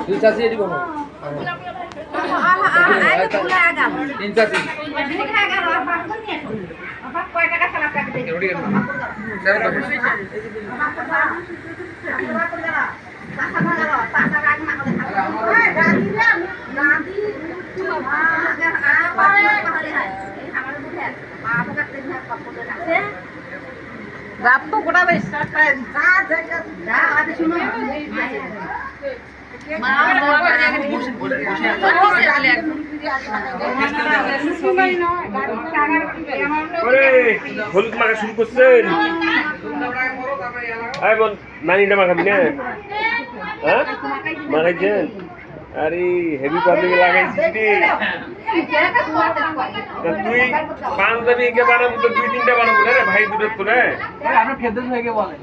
দুই চাচি এটি বলো তিন চাচি রাত তো গোটা বেশ হলুদ মাখা শুরু করছেন নানিটা মাখাবি না হ্যাঁ মাখাইছেন আরে হেভি পাবলিক লাগাইছিস তুই পাঞ্জাবি কে বানাবো তো দুই তিনটা বানাবো না রে ভাই দুটো তো রে আমরা ফেরদৌস ভাইকে বলেন